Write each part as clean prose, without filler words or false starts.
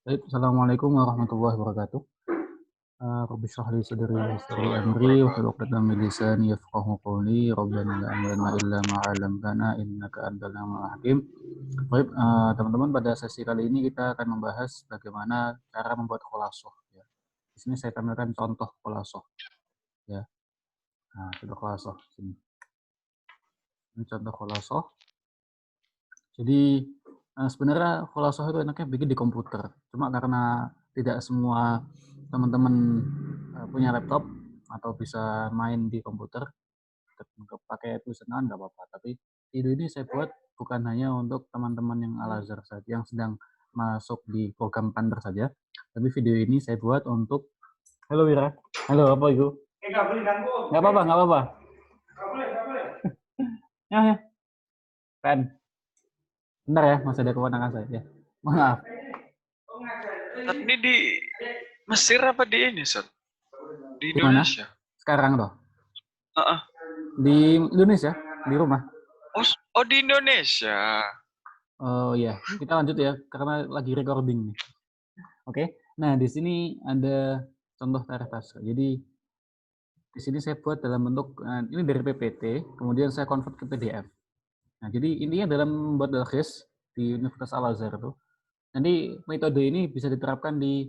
Baik, assalamualaikum warahmatullahi wabarakatuh. Rabbi shrah li sadri wa yassir li amri wahlul 'uqdatam min lisani yafqahu qawli. Rabbana la ilma illa ma 'allamtana innaka antal alimul hakim. Baik, teman-teman, pada sesi kali ini kita akan membahas bagaimana cara membuat kholasuh ya. Di sini saya tampilkan contoh kholasuh ya. Nah, contoh kholasuh sini. Ini contoh kholasuh. Jadi sebenarnya kholasuh itu enaknya bikin di komputer. Cuma karena tidak semua teman-teman punya laptop atau bisa main di komputer, pakai tulisan tangan nggak apa-apa. Tapi video ini saya buat bukan hanya untuk teman-teman yang Al-Azhar saja, yang sedang masuk di program Pander saja. Tapi video ini saya buat untuk, halo Wira, halo apa itu? Nggak apa-apa, nggak apa-apa. Ya, ya, Pen. Bentar ya, masih ada kewenangan saya. Ya. Maaf. Tapi ini di Mesir apa di ini, Sot? Di Di mana? Indonesia? Sekarang toh? Heeh. Di Indonesia, di rumah. Oh, di Indonesia. Oh iya, kita lanjut ya, karena lagi recording nih. Oke, nah di sini ada contoh tarif pasca. Jadi di sini saya buat dalam bentuk ini dari PPT, kemudian saya convert ke PDF. Nah, jadi intinya dalam membuat dalkis di Universitas Al-Azhar itu, nanti metode ini bisa diterapkan di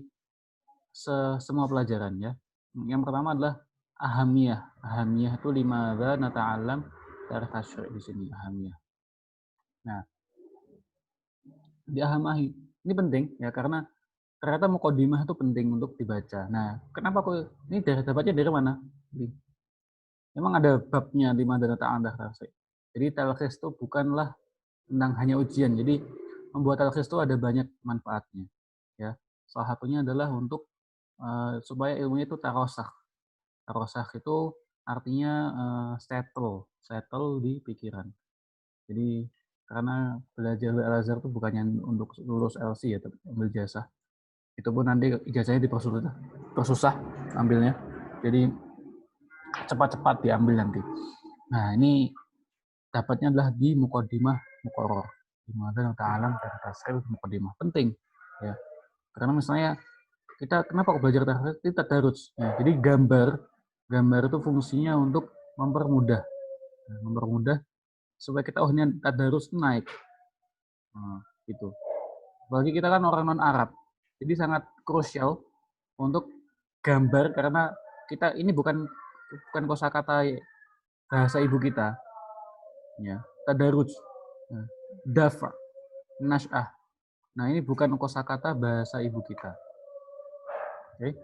semua pelajaran ya. Yang pertama adalah ahamiyah. Ahamiyah itu limadza nata'allam tarikh tasyri' di sini ahamiyah. Nah, di ahamah ini penting ya karena ternyata muqaddimah itu penting untuk dibaca. Nah, kenapa kok ini dapatnya dari mana? Memang ada babnya di Madana Ta'ala Rasyid. Jadi talkhis itu bukanlah tentang hanya ujian. Jadi membuat talkhis itu ada banyak manfaatnya. Ya, salah satunya adalah untuk supaya ilmunya itu tarosah. Tarosah itu artinya settle di pikiran. Jadi karena belajar di Al-Azhar itu bukannya untuk lulus LC ya, tapi ambil jasa. Itu pun nanti ijazahnya dipersusah ambilnya. Jadi cepat-cepat diambil nanti. Nah, ini dapatnya adalah di muqaddimah muqarrar. Di mana ta'alam dan tasrif muqaddimah. Penting ya. Karena misalnya kita kenapa kok belajar tasrif? Itu tadarus. Ya, jadi gambar itu fungsinya untuk mempermudah. Mempermudah supaya kita ini tadarus naik. Nah, gitu. Bagi kita kan orang non Arab. Jadi sangat krusial untuk gambar karena kita ini bukan kosakata bahasa ibu kita ya, tadarruj, dafa, nasy'ah. Nah, ini bukan kosakata bahasa ibu kita. Oke.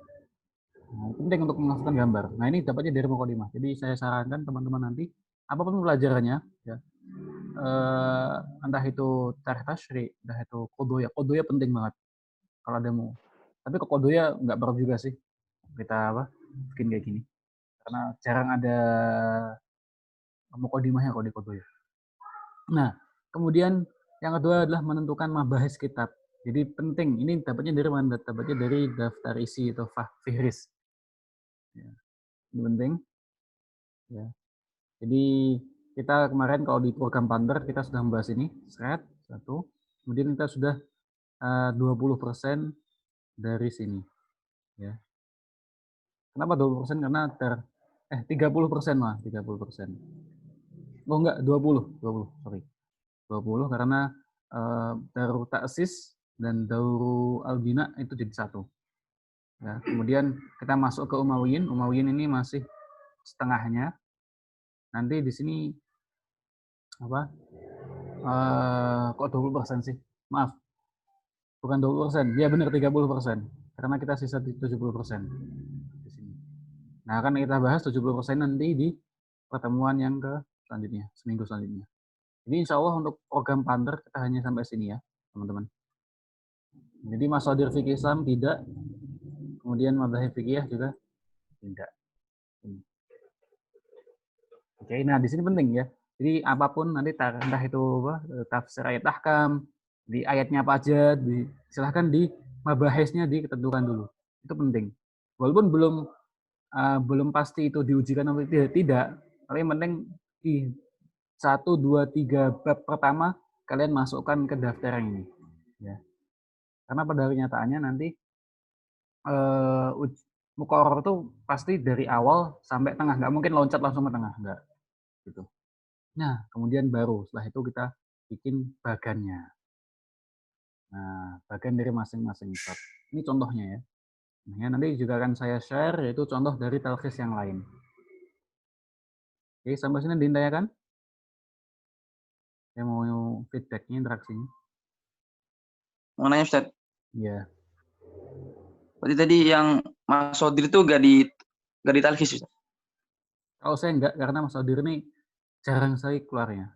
Nah, penting untuk menghasilkan gambar. Nah, ini dapatnya dari muqaddimah. Jadi saya sarankan teman-teman nanti apapun pelajarannya ya, entah itu tarikh tasyri', entah itu qodoya. Qodoya penting banget kalau ada mau. Tapi kok qodoya nggak perlu juga sih kita bikin kayak gini. Karena jarang ada muqaddimahnya kalau di qodoya. Nah, kemudian yang kedua adalah menentukan mabahis kitab. Jadi penting, ini dapatnya dari mana? Dapatnya dari daftar isi atau fihris. Ya, ini penting. Ya. Jadi kita kemarin kalau di program Pander kita sudah membahas ini, satu. Kemudian kita sudah 20% dari sini. Ya. Kenapa 20%? Karena 30% lah, 30%. Oh enggak, 20, sorry. 20 karena Daru Taksis dan Dauru Albina itu jadi satu. Ya, kemudian kita masuk ke Umayyin. Umayyin ini masih setengahnya. Nanti di sini apa? Kok 20% sih? Maaf, bukan 20%. Ya benar 30%. Karena kita sisa 70% di sini. Nah, akan kita bahas 70% nanti di pertemuan yang ke selanjutnya, seminggu selanjutnya. Jadi insya Allah untuk program Pander kita hanya sampai sini ya, teman-teman. Jadi masadir fikih Islam tidak, kemudian madzhab fikih juga tidak. Oke, nah di sini penting ya. Jadi apapun nanti entah itu tafsir ayat ahkam, di ayatnya apa aja, silahkan di mabahisnya ditentukan dulu. Itu penting. Walaupun belum pasti itu diujikan atau tidak, tapi yang penting di 1, 2, 3 bab pertama kalian masukkan ke daftar ini. Ya. Karena pada kenyataannya nanti muqarrar itu pasti dari awal sampai tengah, nggak mungkin loncat langsung ke tengah, nggak gitu. Nah, kemudian baru setelah itu kita bikin bagannya. Nah, bagan dari masing-masing bab. Ini contohnya ya. Nah, nanti juga akan saya share yaitu contoh dari talkhis yang lain. Oke, sampai sini ditanyakan? Saya mau feedbacknya, interaksinya. Mau nanya Ustaz. Iya. Berarti tadi yang Mas Sodir itu gak ditalkhis Ustaz? Kalau saya enggak, karena Mas Sodir ini jarang sekali keluarnya.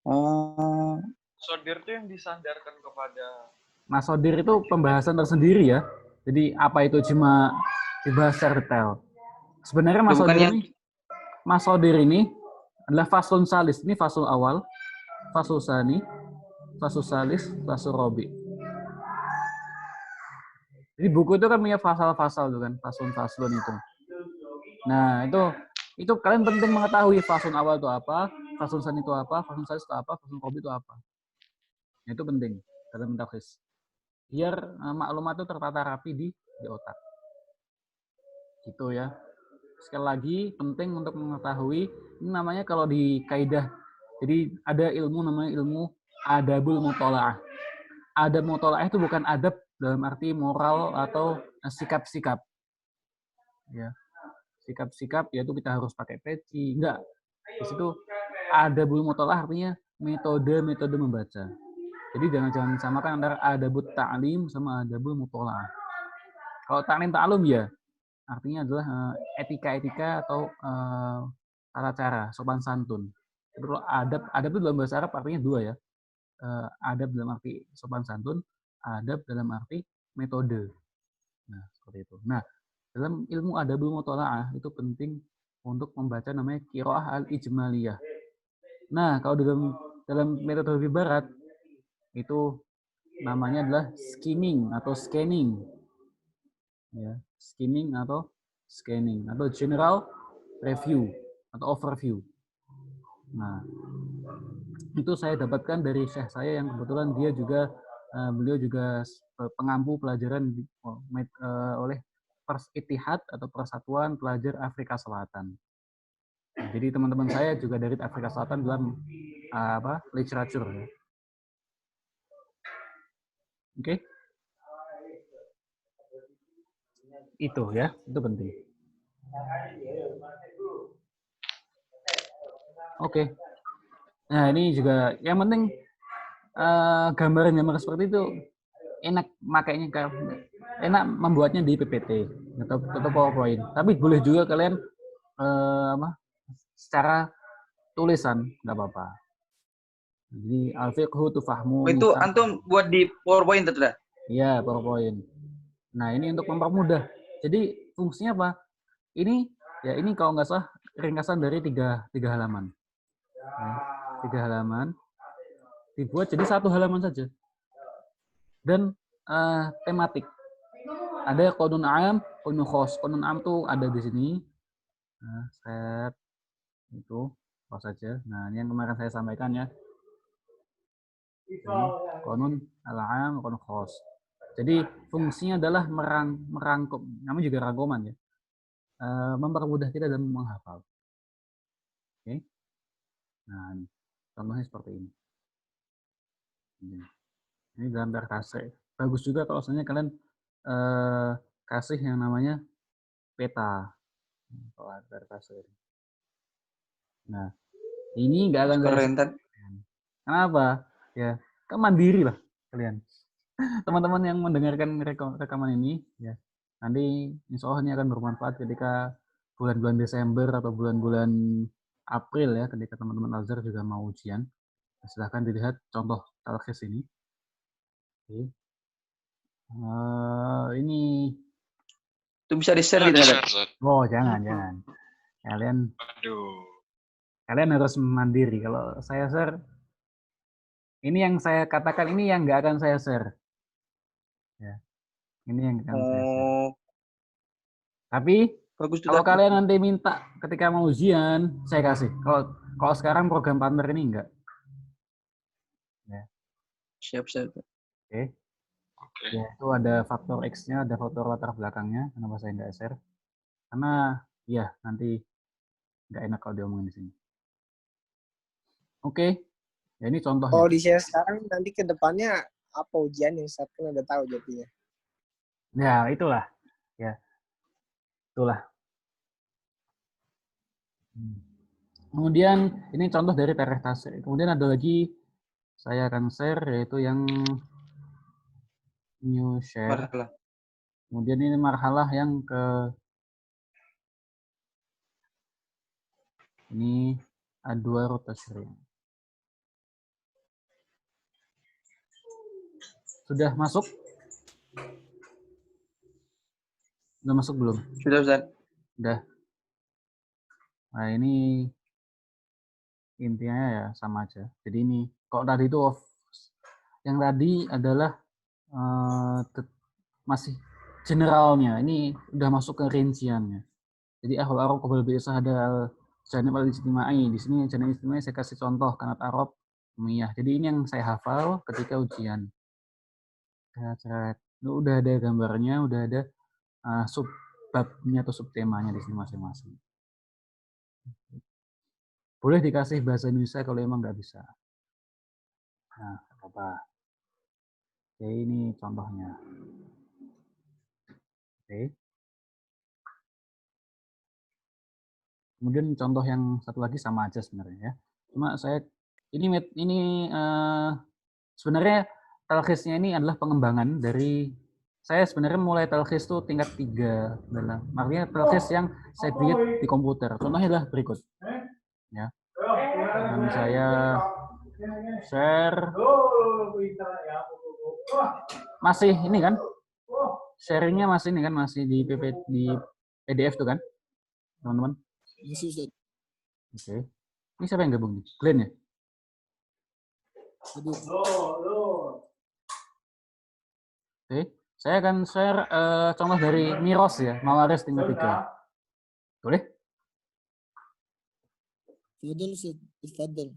Oh. Sodir itu yang disandarkan kepada Mas Sodir itu pembahasan tersendiri ya. Jadi apa itu cuma dibahas secara detail. Sebenarnya Mas Sodir ini adalah faslun salis. Ini fasul awal, fasul sani, fasul salis, fasul robi. Jadi buku itu kan punya fasal-fasal tuh kan, faslun-faslun itu. Nah, itu kalian penting mengetahui faslun awal itu apa, faslun sani itu apa, faslun salis itu apa, faslun robi itu apa. Itu penting dalam talkhis. Biar maklumat itu tertata rapi di otak. Gitu ya. Sekali lagi penting untuk mengetahui ini namanya kalau di kaidah. Jadi ada ilmu namanya ilmu adabul muthala'ah. Adab muthala'ah itu bukan adab dalam arti moral atau sikap-sikap. Ya. Sikap-sikap yaitu kita harus pakai peci, enggak. Di situ adabul muthala'ah artinya metode membaca. Jadi jangan samakan antara adabut ta'lim sama adabul muthala'ah. Kalau ta'lim ta'lum ya artinya adalah etika-etika atau tata cara, sopan santun. Kalau adab itu dalam bahasa Arab artinya dua ya. Adab dalam arti sopan santun, adab dalam arti metode. Nah, seperti itu. Nah, dalam ilmu adabul muthala'ah itu penting untuk membaca namanya qiraah al-ijmaliyah. Nah, kalau dalam metode barat itu namanya adalah skimming atau scanning. Ya, skimming atau scanning atau general review atau overview. Nah, itu saya dapatkan dari syekh saya yang kebetulan dia juga beliau juga pengampu pelajaran oleh Ittihad atau Persatuan Pelajar Afrika Selatan. Nah, jadi teman-teman saya juga dari Afrika Selatan dalam literatur ya. Oke. Itu ya, itu penting. Oke. Nah, ini juga yang penting gambar-gambar seperti itu enak makainya, enak membuatnya di PPT atau PowerPoint. Tapi boleh juga kalian secara tulisan, nggak apa-apa. Jadi al-fiqhu tufahmu. Itu antum buat di PowerPoint itu dah? Iya, PowerPoint. Nah, ini untuk mempermudah. Jadi fungsinya apa? Ini kalau nggak salah ringkasan dari tiga halaman. Nah, 3 halaman dibuat jadi 1 halaman saja. Dan tematik. Ada qanun am, qanun khos. Qanun am tuh ada di sini. Nah, set itu apa saja. Nah, ini yang kemarin saya sampaikan ya. Qanun al-am, qanun khos. Jadi fungsinya adalah merangkum, namanya juga rangkuman ya. Mempermudah kita dalam menghafal. Oke. Nah, contohnya seperti ini. Ini dalam kasih. Bagus juga kalau misalnya kalian kasih yang namanya peta. Kalau kasih. Nah, ini nggak akan kenapa? Ya, kan mandiri lah kalian. Teman-teman yang mendengarkan rekaman ini, ya, nanti insya Allah ini akan bermanfaat ketika bulan-bulan Desember atau bulan-bulan April ya, ketika teman-teman Al-Azhar juga mau ujian. Silahkan dilihat contoh talkhis ini. Oke. Ini itu bisa di-share gitu kan? Oh, jangan. Kalian harus mandiri. Kalau saya share, ini yang saya katakan ini yang nggak akan saya share. Ya. Ini yang akan saya share. Tapi kalau kalian nanti minta ketika mau ujian, saya kasih. Kalau sekarang program partner ini enggak. Ya. Siap. Oke. Ya, itu ada faktor X-nya, ada faktor latar belakangnya. Kenapa saya nggak share? Karena ya nanti nggak enak kalau diomongin di sini. Oke, ya ini contoh ya. Kalau di share sekarang nanti ke depannya apa ujian yang saat kan udah tahu jadinya. Ya itulah, ya itulah. Kemudian ini contoh dari tarikh tasrih. Kemudian ada lagi saya akan share yaitu yang new share. Marhalah. Kemudian ini marhalah yang ke ini adwar tasrih. Sudah masuk? Sudah masuk belum? Sudah, Ustaz. Udah. Nah, ini intinya ya sama aja. Jadi ini kalau tadi itu yang tadi adalah masih generalnya. Ini udah masuk ke rinciannya. Jadi ahwal Arab qabla bi'tsah ada janib al-ijtimai. Di sini janib ijtimai saya kasih contoh kanat Arab Umayyah. Jadi ini yang saya hafal ketika ujian. Udah ada gambarnya, udah ada subbabnya atau subtemanya di sini masing-masing. Boleh dikasih bahasa Indonesia kalau emang nggak bisa. Nah, apa? Oke, ini contohnya. Oke. Kemudian contoh yang satu lagi sama aja sebenarnya ya. Cuma saya ini sebenarnya talkhisnya ini adalah pengembangan dari saya sebenarnya mulai talkhis itu tingkat 3 adalah makanya talkhis yang saya buat di komputer. Contohnya adalah berikut. Ya. Dan saya share masih ini kan? Sharingnya masih ini kan masih di PDF tuh kan? Teman-teman. Oke. Ini siapa yang gabung nih? Glenn ya? Oke. Saya akan share contoh dari Miros ya, Mawaris tingkat 3. Boleh? اتفضل.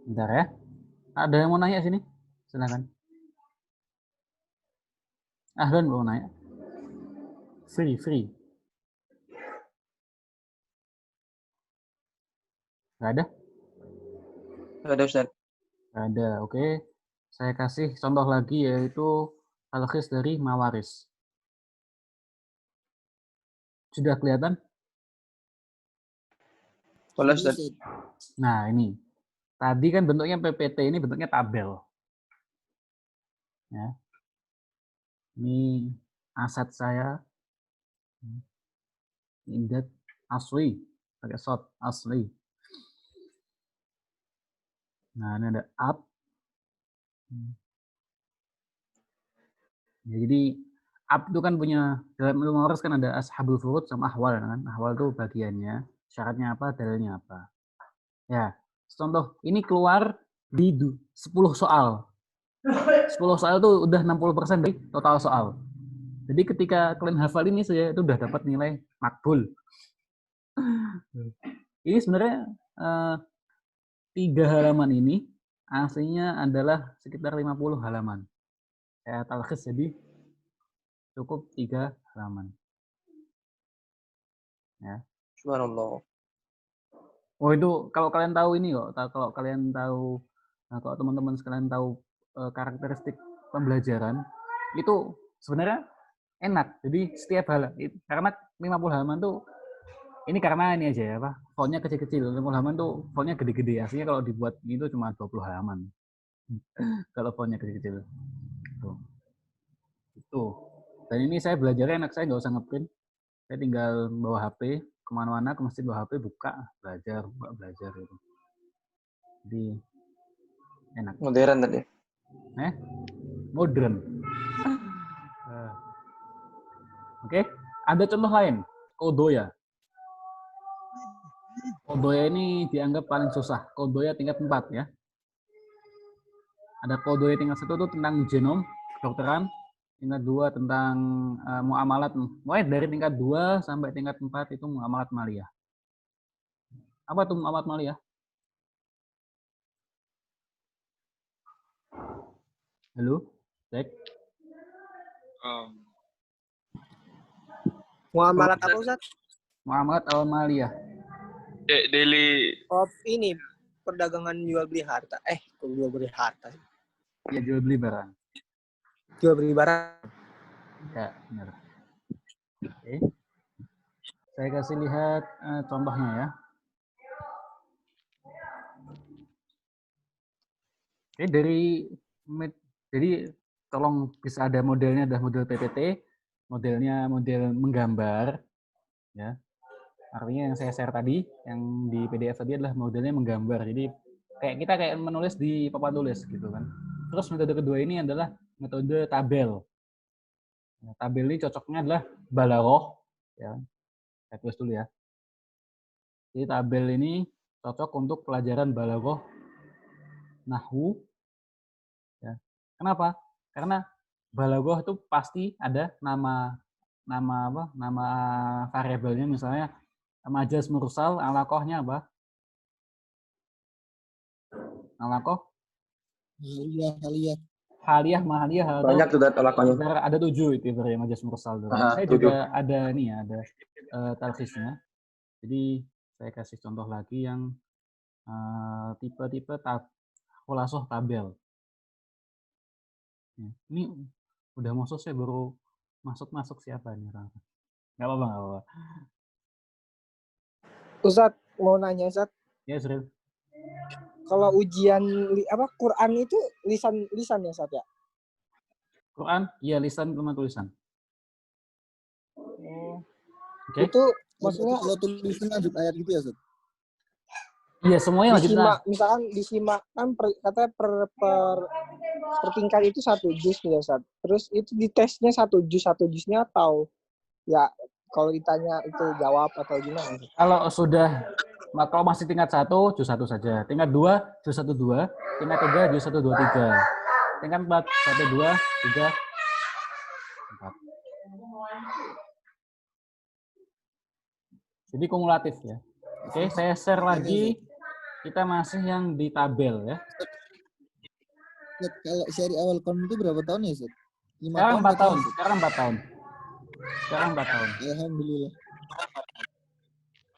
Bentar ya. Ada yang mau nanya sini? Silakan. Ahlan mau nanya. Free. Nggak ada? Nggak ada, Ustaz. Nggak ada, oke. Saya kasih contoh lagi yaitu talkhis dari Mawaris. Sudah kelihatan? Boleh, Ustaz. Nah, ini. Tadi kan bentuknya PPT, ini bentuknya tabel. Ya. Ini aset saya. Indat asli. Pakai short asli. Nah, ini ada up. Ya, jadi up itu kan punya, dalam ilmu waris kan ada ashabul furud sama ahwal kan. Ahwal itu bagiannya, syaratnya apa, dalilnya apa. Ya, contoh ini keluar di 10 soal. 10 soal itu udah 60% dari total soal. Jadi ketika kalian hafal ini saya itu udah dapat nilai makbul. Ini sebenarnya 3 halaman ini aslinya adalah sekitar 50 halaman. Saya talkhis jadi cukup 3 halaman. Ya. Subhanallah. Oh itu kalau kalian tahu ini kok, kalau kalian tahu, kalau teman-teman sekalian tahu karakteristik pembelajaran itu sebenarnya enak. Jadi setiap karena 50 halaman tuh ini karena ini aja ya, apa? Fontnya kecil-kecil. 50 halaman tuh fontnya gede-gede. Aslinya kalau dibuat itu cuma 20 halaman. Kalau fontnya kecil-kecil. Tuh. Itu. Dan ini saya belajarnya enak, saya nggak usah ngeprint. Saya tinggal bawa HP kemana-mana, ke masjid bawa HP, buka belajar gitu. Jadi enak. Modern tadi. Modern. Oke, ada contoh lain. Kodoya. Kodoya ini dianggap paling susah. Kodoya tingkat 4 ya. Ada Kodoya tingkat 1 itu tentang genom. kedokteran, tingkat 2 tentang muamalat. Mulai dari tingkat 2 sampai tingkat 4 itu muamalat maliyah. Apa tuh muamalat maliyah? Halo, cek. Muamalat apa Ustaz? Muamalat al-maliyah. Daily Oh, ini perdagangan jual beli harta. Jual beli harta. Ya, jual beli barang. Jual beli barang. Ya, benar. Oke. Saya kasih lihat contohnya ya. Oke, jadi tolong bisa ada modelnya, ada model PPT, modelnya model menggambar, ya. Artinya yang saya share tadi, yang di PDF tadi adalah modelnya menggambar. Jadi kayak menulis di papan tulis gitu kan. Terus metode kedua ini adalah metode tabel. Nah, tabel ini cocoknya adalah balaghah, ya. Saya tulis dulu ya. Jadi tabel ini cocok untuk pelajaran balaghah, nahwu, ya. Kenapa? Karena balaghah itu pasti ada nama variabelnya, misalnya majaz mursal, alaqahnya apa? Alaqah Aliyah. haliyah, mahaliyah, Banyak tuh lakonnya. ada 7 itu ibaratnya majaz mursal. Saya 7. juga ada nih ya, ada talkhisnya. Jadi saya kasih contoh lagi yang tipe-tipe khulasoh tabel. Ini udah masuk, saya baru masuk siapa ini orang? Nggak apa-apa. Ustaz, mau nanya Ustaz. Ya, Sril. Kalau ujian Quran itu lisan ya Ustaz ya? Quran, iya lisan sama tulisan. Oke. Itu maksudnya Kalau tulisan lanjut ayat gitu ya, Ustaz? Iya, semuanya lanjut. Misalkan disimak kan katanya per tingkat itu 1 juz ya Ustaz. Terus itu ditesnya 1 juznya atau ya kalau ditanya itu jawab atau gimana? Kalau masih tingkat 1, juz 1 saja. Tingkat 2, juz 1, 2. Tingkat 3, juz 1, 2, 3. Tingkat 4, 1, 2, 3, 4. Jadi kumulatif ya. Oke, saya share lagi. Kita masih yang di tabel ya. Ustaz, kalau seri awal kon itu berapa tahun ya, Ustaz? 5 Sekarang 4 tahun. Ustaz? Sekarang 4 tahun. Alhamdulillah.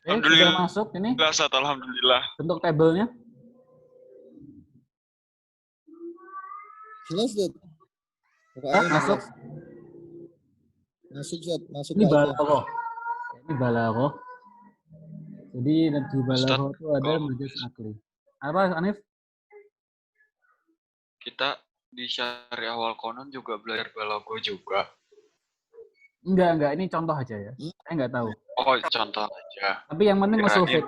Oke, sudah masuk ini Ustaz, alhamdulillah. bentuk tabelnya. Jelas, Ustaz? Masuk. Masuk, Ustaz. Masuk Ini ke ayat. balaghah. Ini balaghah. Jadi di balaghah itu ada majaz akli. Apa, Anif? Kita di syariah wal konon juga belajar balaghah juga. Enggak. Ini contoh aja ya. Saya nggak tahu. Oh, contoh aja. Tapi yang penting usul fiqh.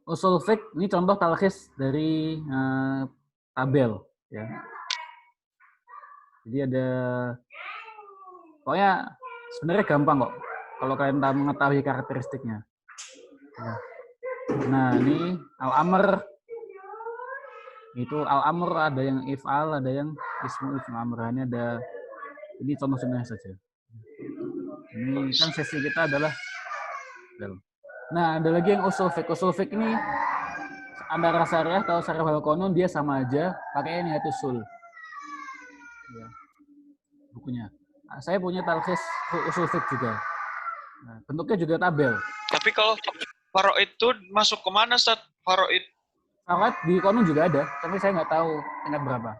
Usul fiqh ini contoh talkhis dari tabel ya. Jadi ada, pokoknya sebenarnya gampang kok kalau kalian mengetahui karakteristiknya. Ya. Nah, ini al-amr. Itu al-amr ada yang if'al, ada yang ismu amr. Ini contoh sebenarnya saja. Ini kan sesi kita adalah. Nah, ada lagi yang usul fiqh. Usul fiqh ini antara syariah atau syariah wal konon dia sama aja, pakai nihayatus sul. Ya. Bukunya. Nah, saya punya talkhis usul fiqh juga. Nah, bentuknya juga tabel. Tapi kalau faraid itu masuk kemana, Ustaz? Faraid Di konon juga ada, tapi saya nggak tahu tingkat berapa.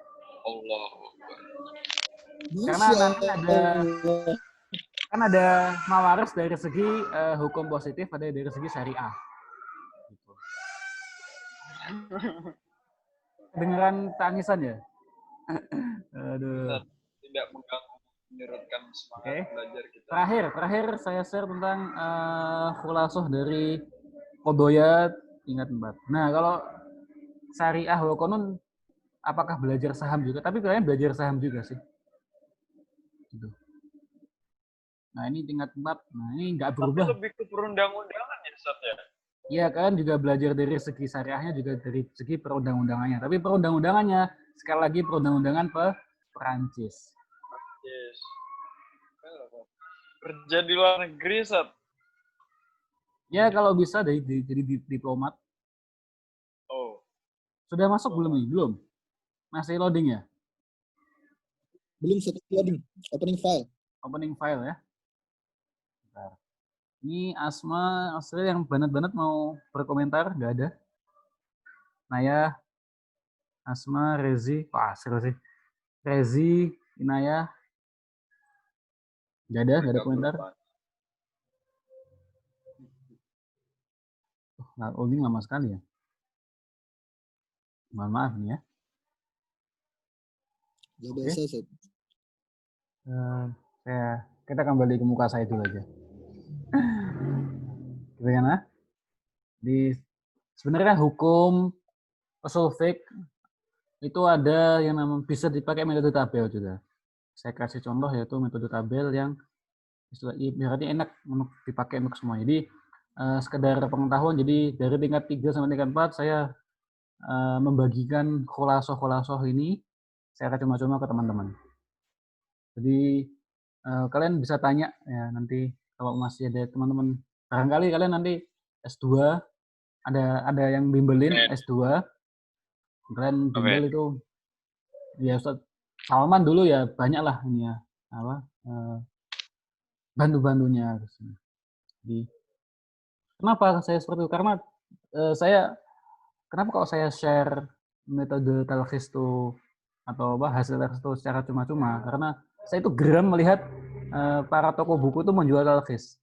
Allah. Karena nanti ada mawaris dari segi hukum positif, ada dari segi syariah. Gitu. Kedengeran tangisan ya? Aduh. Tidak mengganggu, menyurutkan semangat belajar kita. Terakhir saya share tentang khulasoh dari Qodoyat tingkat 4. Nah, kalau syariah wal konon apakah belajar saham juga? Tapi kalian belajar saham juga sih. Gitu. Nah, ini tingkat 4. Nah, ini nggak berubah. Tapi lebih ke perundang-undangan ya, Ustaz ya? Iya, kalian juga belajar dari segi syariahnya, juga dari segi perundang-undangannya. Tapi perundang-undangannya, sekali lagi perundang-undangan Perancis. Yes. Kerja di luar negeri, Sat. Ya kalau bisa jadi diplomat. Oh, Sudah masuk belum nih? Belum. Masih loading ya? Belum satu loading. Opening file. Opening file ya. Bentar. Ini Asma, Asri yang banget-banget mau berkomentar, nggak ada. Naya, Asma, Rezi, wah seru sih. Rezi, Inaya, nggak ada komentar. Nah, loading lama sekali ya. Mohon maaf nih ya. Gak Oke. biasa, Sat. Kita kembali ke muka saya dulu aja. Gimana? Sebenarnya hukum solvik itu ada yang namanya bisa dipakai metode tabel juga. Saya kasih contoh yaitu metode tabel yang ibaratnya enak untuk dipakai untuk semua. Jadi sekedar pengetahuan, jadi dari tingkat 3 sampai tingkat 4 saya membagikan khulasoh ini secara cuma-cuma ke teman-teman. Jadi kalian bisa tanya ya nanti kalau masih ada teman-teman, barangkali kalian nanti S2 ada yang bimbelin S2, kalian bimbel itu ya Ustaz Salman dulu ya banyak lah ini ya apa bantu-bantunya. Jadi kenapa saya seperti itu? Karena kenapa kalau saya share metode talkhis itu atau hasil talkhis itu secara cuma-cuma? Karena saya itu geram melihat para toko buku itu menjual talkhis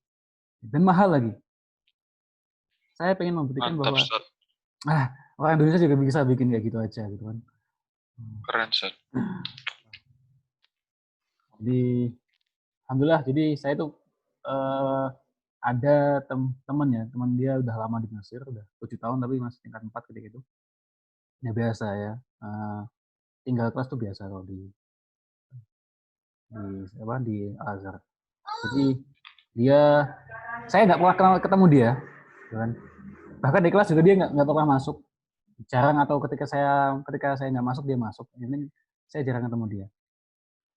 dan mahal lagi. Saya pengen membuktikan bahwa orang Indonesia juga bisa bikin kayak gitu aja gitu kan. Keren, Sat. Jadi alhamdulillah, jadi saya tuh ada teman dia udah lama di Mesir, udah 7 tahun tapi masih tingkat 4 gitu. Ya biasa ya. Tinggal kelas tuh biasa kalau di Al-Azhar. Jadi saya nggak pernah ketemu dia, kan? Bahkan di kelas juga dia nggak pernah masuk, jarang, atau ketika saya nggak masuk dia masuk. Ini saya jarang ketemu dia.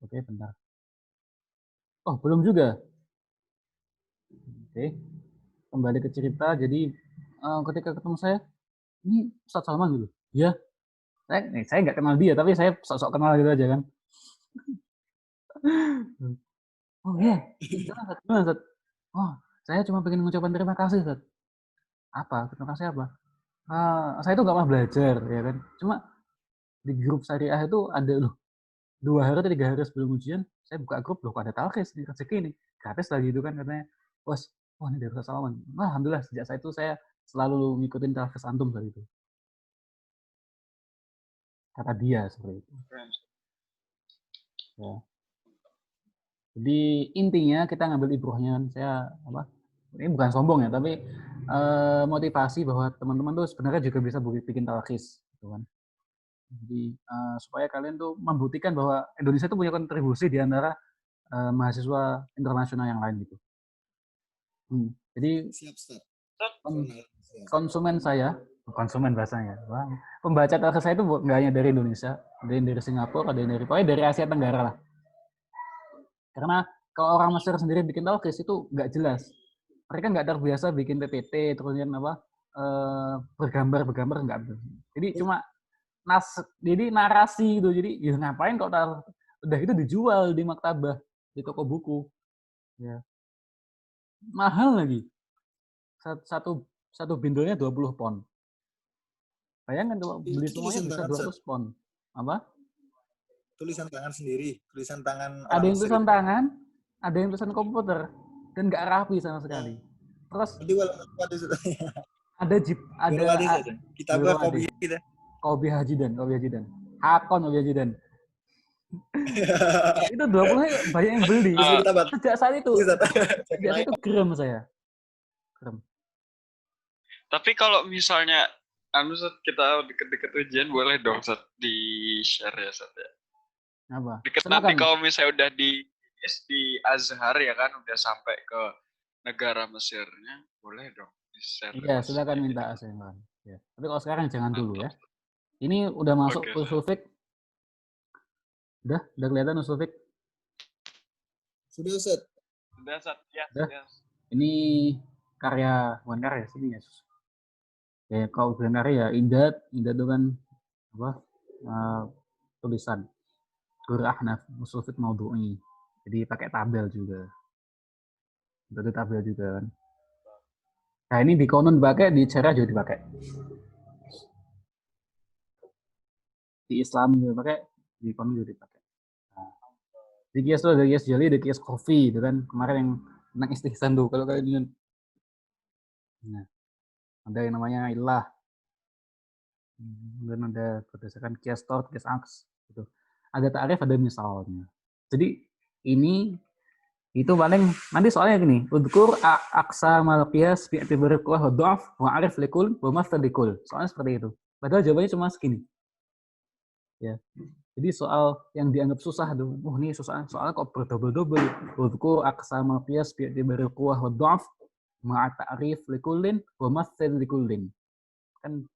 Oke, bentar. Oh belum juga. Oke, kembali ke cerita. Jadi ketika ketemu saya, ini Ustadz Salman gitu. Ya, saya nggak kenal dia, tapi saya sok-sok kenal gitu aja kan. Oh iya, gimana Ustadz? Oh, saya cuma pengen mengucapkan terima kasih Ustadz. Apa? Terima kasih apa? Saya itu nggak pernah belajar, ya kan. Cuma di grup syariah itu ada loh, 2 hari atau 3 hari sebelum ujian, saya buka grup, loh kok ada talkhis nih, rezeki nih. Gratis lagi itu kan katanya. Wah ini dari Ustadz Salman. Wah, alhamdulillah sejak saya itu saya selalu ngikutin talkhis antum dari itu. Kata dia seperti itu. Ya. Jadi intinya kita ngambil ibrohnya, saya ini bukan sombong ya, tapi motivasi bahwa teman-teman tuh sebenarnya juga bisa bikin talkhis, gitu kan. Jadi supaya kalian tuh membuktikan bahwa Indonesia itu punya kontribusi di antara mahasiswa internasional yang lain gitu. Jadi konsumen bahasanya, pembaca talkhis saya itu nggak hanya dari Indonesia, ada yang dari Singapura, ada yang dari Asia Tenggara lah. Karena kalau orang Mesir sendiri bikin talkhis itu nggak jelas. Mereka nggak terbiasa bikin PPT, terus bergambar nggak. Jadi cuma jadi narasi gitu. Jadi ya ngapain kok udah itu dijual di maktabah, di toko buku. Ya. Mahal lagi. Satu bindulnya 20 pon. Bayangkan kalau beli semuanya bisa 200 pon. Apa? Tulisan tangan sendiri, tulisan tangan ada yang tulisan tangan, ada yang tulisan komputer, dan nggak rapi sama sekali. Terus ada kita buat kopi kita. Kopi Hajidan. Hakon Kopi Hajidan. Itu 20 banyak yang beli. Sejak saat itu geram saya. Tapi kalau misalnya kita deket-deket ujian boleh dong Sat di share ya Sat ya. Apa? Nanti kalau misalnya udah di Azhar ya kan udah sampai ke negara Mesirnya boleh dong di share. Iya, silakan minta aseman. Ya. Tapi kalau sekarang jangan dulu ya. Ini udah masuk ke Sulfik. Udah kelihatan Ustaz Fik? Sudah Ustaz. Sudah, Sat. Ya, Udah. sudah. Ini bukan karya sini ya. Ya kalau bukan karya ya Indad itu kan apa? Tulisan Gur Ahnaf Ustaz Fik Maudhu'i. Jadi pakai tabel juga. Itu tabel juga kan. Nah ini di konon dipakai, di Cerah juga dipakai. Di Islam juga pakai, di konon juga dipakai. Nah, di kias tuh ada kias jeli, ada kias kopi, itu kan kemarin yang tentang istihsan tuh. Kalau kalian ingat, nah, ada yang namanya ilah, dan ada berdasarkan kias tort, kias aks, gitu. Ada ta'rif, ada misalnya. Jadi ini itu paling nanti soalnya gini, udkur aksa mal qiyas bi'tibari quwwah wa dha'f wa 'arif likul wa mathal likul. Soalnya seperti itu. Padahal jawabannya cuma segini. Ya. Jadi soal yang dianggap susah tuh. Ini susah. Soalnya kok berdobel-dobel. Udkur aksa mal qiyas bi'tibari quwwah wa dha'f ma 'arif likullin wa mathal likullin. Kan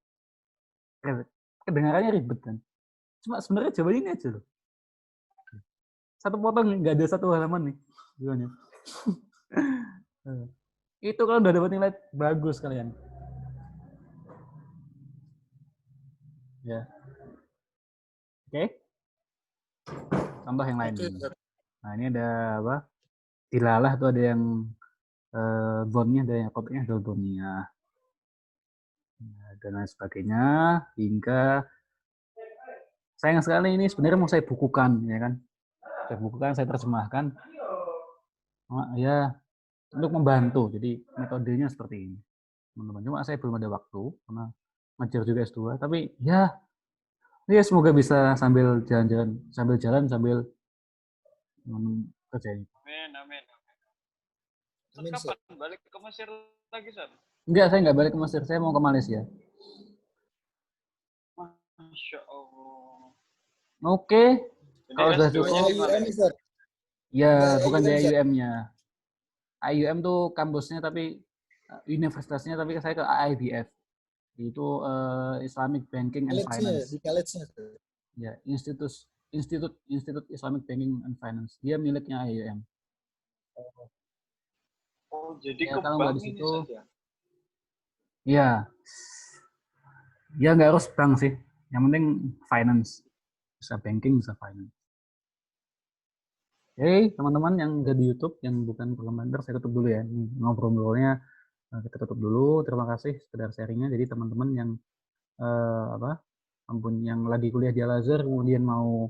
kedengarannya ribet kan. Cuma sebenarnya jawabannya ini aja loh. Satu potong nggak ada satu halaman nih. Gimana? Itu kalau udah dapat nilai bagus kalian. Ya. Oke. Contoh yang lain. Nah, ini ada apa? Dilalah tuh ada yang bonnya, ada yang kotaknya ada bonnya. Dan lain sebagainya hingga sayang sekali ini sebenarnya mau saya bukukan ya kan. Saya bukukan, saya terjemahkan. Ya, untuk membantu. Jadi metodenya seperti ini. Teman-teman. Cuma saya belum ada waktu karena ngajar juga S2, tapi ya semoga bisa sambil jalan-jalan sambil kerjain. Amin. Amin, Kapan balik ke Mesir lagi, Sat? Enggak, saya nggak balik ke Mesir, saya mau ke Malaysia. Masya Allah. Oke. Jadi Kalau sudah S2 cukup. di mana? Ya, bukan di IUM-nya. IUM tuh kampusnya tapi universitasnya, tapi saya ke IBF. Itu Islamic Banking and Finance. Di college-nya. Ya, Institut Islamic Banking and Finance. Dia miliknya IUM. Oh, jadi Ya, ke kalau nggak bank di ini situ, saja. ya, ya nggak harus bank sih. Yang penting finance, bisa banking, bisa finance. Oke, teman-teman yang udah di YouTube, yang bukan penggemar, saya tutup dulu ya. Ngobrol-ngobrolnya kita tutup dulu. Terima kasih sekedar sharingnya. Jadi teman-teman yang yang lagi kuliah di Al-Azhar, kemudian mau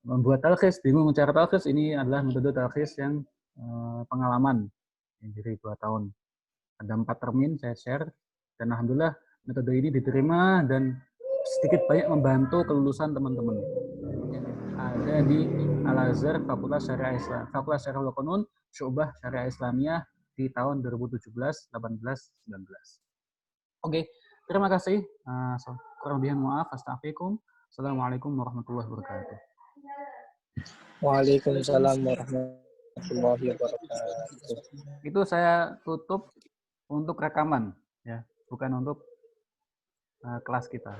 membuat talkhis, bingung cara talkhis, ini adalah metode talkhis yang pengalaman. Jadi 2 tahun. Ada 4 termin saya share, dan alhamdulillah metode ini diterima dan sedikit banyak membantu kelulusan teman-teman. Ada di Al-Azhar Fakultas Syariah Islam, Fakultas Syariah Qanun, Syu'bah Syariah Islamiyah di tahun 2017, 18, 19. Oke, terima kasih. Kurang lebih maaf, astaghfirullahaladzim. Assalamualaikum warahmatullahi wabarakatuh. Waalaikumsalam warahmatullahi wabarakatuh. Itu saya tutup untuk rekaman, ya, bukan untuk kelas kita.